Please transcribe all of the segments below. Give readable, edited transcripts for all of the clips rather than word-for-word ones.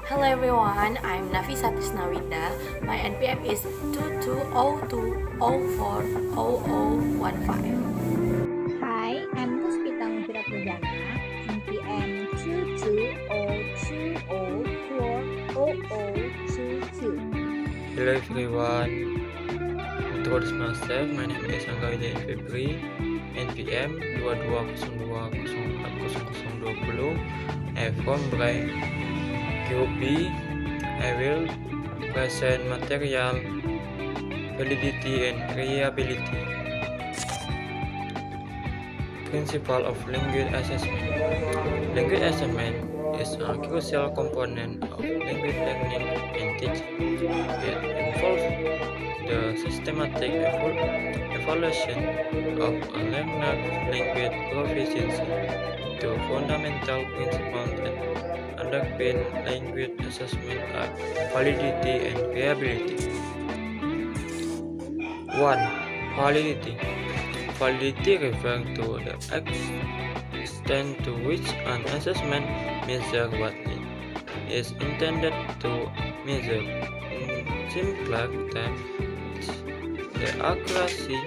Hello everyone, I'm Nafisa Trisnawinda. My NPM is 2202040015. Hi, I'm Puspita Mufira Pujana, NPM 2202040022. Hello everyone, introduce myself. My name is Angga Wijaya Febri, NPM 2202040020. I from Bright Group B. I will present material validity and reliability. Principle of language assessment. Language assessment is a crucial component of language learning and teaching. It involves the systematic evaluation of a learner's language proficiency. The fundamental principles that underpin language assessment are validity and reliability. 1. Validity. Validity refers to the extent to which an assessment measures what it is intended to measure. In simpler terms, the accuracy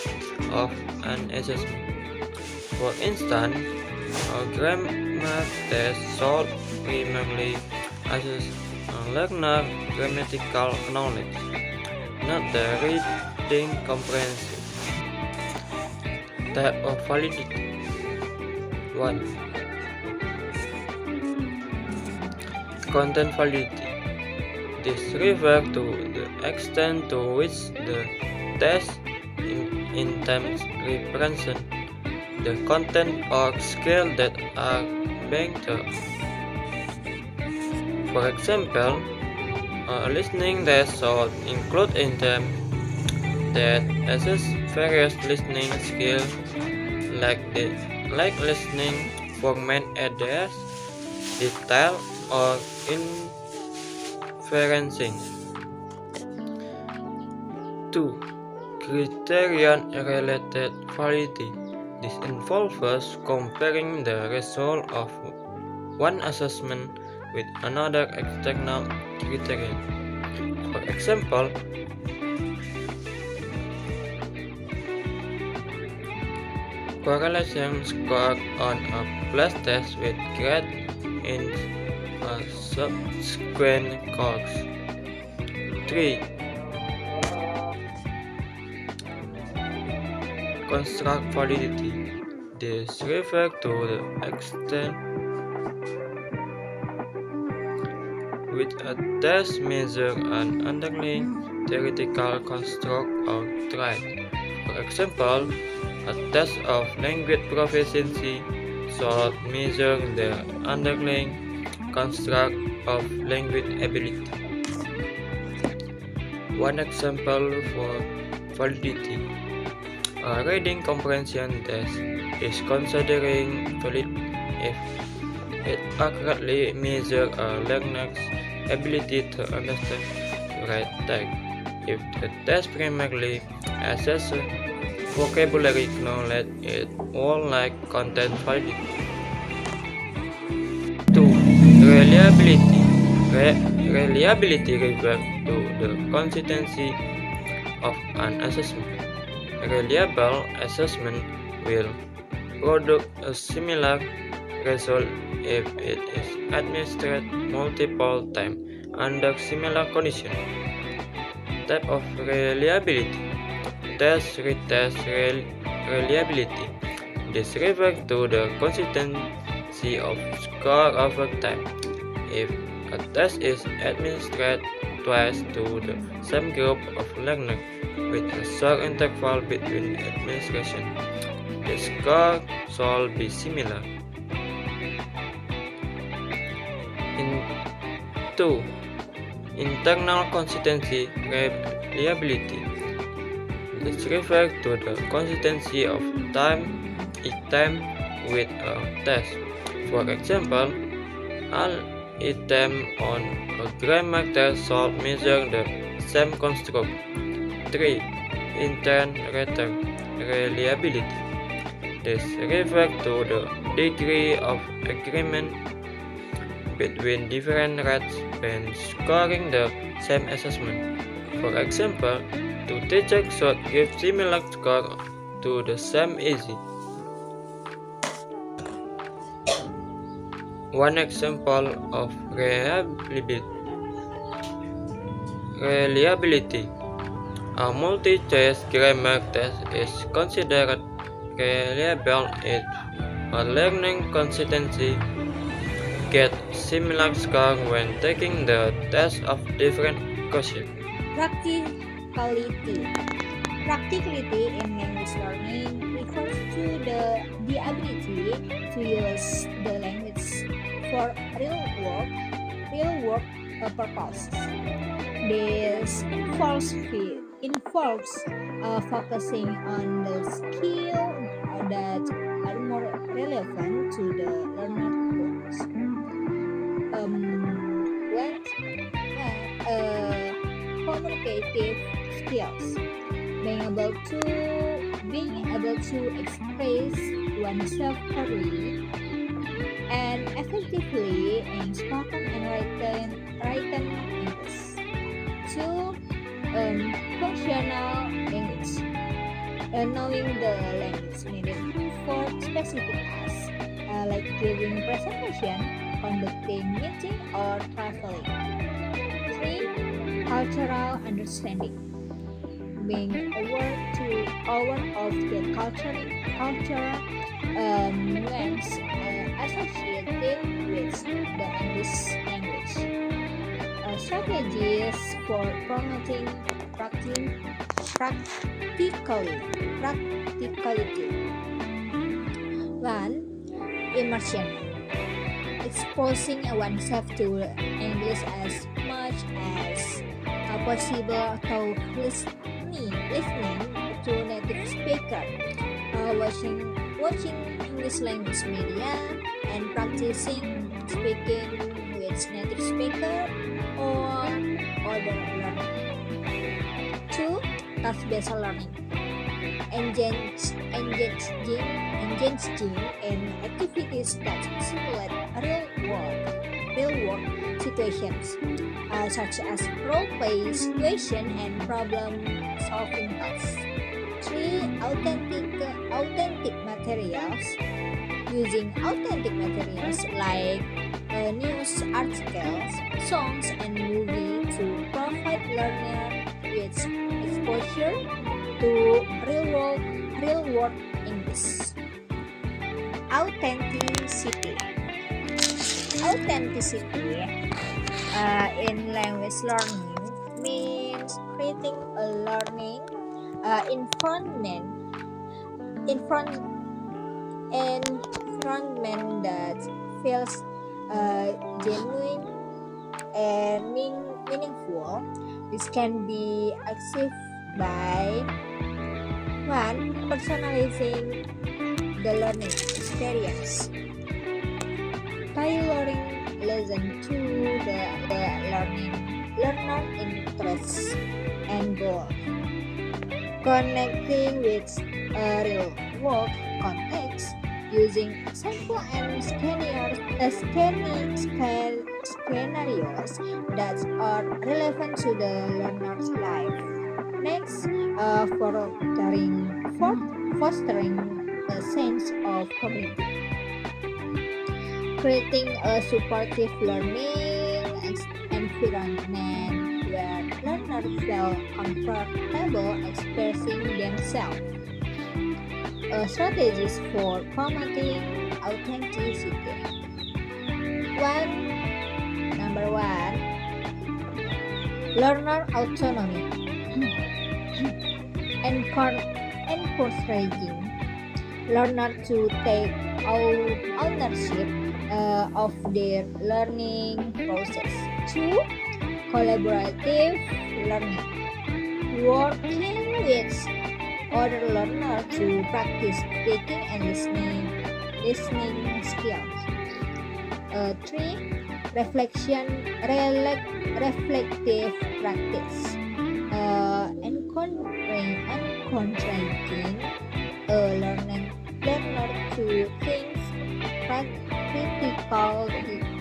of an assessment. For instance, a grammar test should primarily assess a learner's grammatical knowledge, not the reading comprehension. Type of validity. 1. Content validity. This refers to the extent to which the test intends represent the content or skill that are being taught. For example, a listening test should include items that assess various listening skills like listening, format address, detail, or inferencing. 2. Criterion related validity. This involves comparing the result of one assessment with another external criterion. For example, correlation score on a flash test with grade in a subsequent course. 3. Construct validity. This refers to the extent which a test measures an underlying theoretical construct or trait. For example, a test of language proficiency should measure the underlying construct of language ability. One example for validity. A reading comprehension test is considered valid if it accurately measures a learner's ability to understand the right text. If the test primarily assesses vocabulary knowledge, it will lack content validity. 2. Reliability. Reliability refers to the consistency of an assessment. A reliable assessment will produce a similar result if it is administered multiple times under similar conditions. Type of reliability. Test retest reliability. This refers to the consistency of score over time. If a test is administered twice to the same group of learners with a short interval between administration, the score shall be similar. 2. Internal consistency reliability. This refers to the consistency of time with a test. For example, all items on a grammar test should measure the same construct. 3. Interpreter reliability. This refers to the degree of agreement between different rates when scoring the same assessment. For example, two teachers should give similar score to the same essay. One example of reliability. A multi-choice grammar test is considered reliable if a learning consistency get similar score when taking the test of different questions. Practicality. Practicality in language learning refers to the ability to use the language for real work purposes. This involves focusing on the skill that are more relevant to the learner goals. When communicative skills, being able to express oneself clearly and effectively in spoken and written English. Two, functional language, knowing the language needed for specific tasks, like giving presentation, conducting meeting, or traveling. Three, cultural understanding, being aware of the cultural nuance associated with the English language. Strategies for promoting practicality. 1. Immersion. Exposing oneself to English as much as possible through listening to native speaker, watching English language media, and practicing speaking with native speaker or other learning. 2. Task-based learning. Engaging in activities that simulate real-world situations, such as role-play situation and problem-solving tasks. 3. Authentic materials. Using authentic materials like news articles, songs, and movies to provide learner with exposure to real-world English. Authenticity in language learning means creating a learning environment that feels genuine and meaningful. This can be achieved by 1. Personalizing the learning experience, tailoring lesson to the learner interests and goals, connecting with a real world context using example and scenarios that are relevant to the learner's life. Next, fostering a sense of community, creating a supportive learning environment where learners feel comfortable expressing themselves. Strategies for promoting authenticity. Number 1, learner autonomy. Encouraging learner to take ownership of their learning process. 2. Collaborative learning, working with other learners to practice speaking and listening skills. 3. Reflective practice, encouraging a learner to think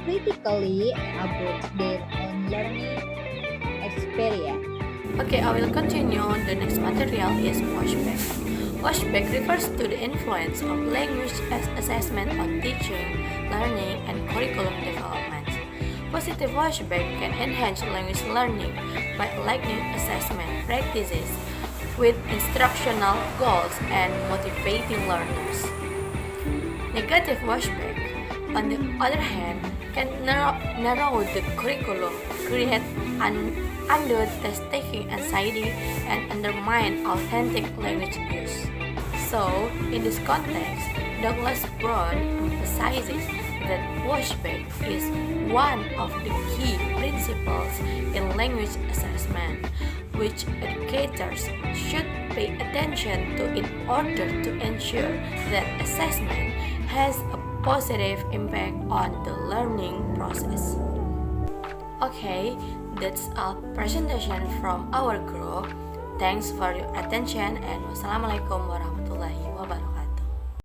critically about their own learning experience. Okay, I will continue. The next material is washback. Washback refers to the influence of language assessment on teaching, learning, and curriculum development. Positive washback can enhance language learning by aligning assessment practices with instructional goals and motivating learners. Negative washback, on the other hand, can narrow the curriculum, create undue test-taking anxiety, and undermine authentic language use. So, in this context, Douglas Brown emphasizes that washback is one of the key principles in language assessment, which educators should pay attention to in order to ensure that assessment has a positive impact on the learning process. Okay, that's a presentation from our group. Thanks for your attention and wassalamualaikum warahmatullahi wabarakatuh.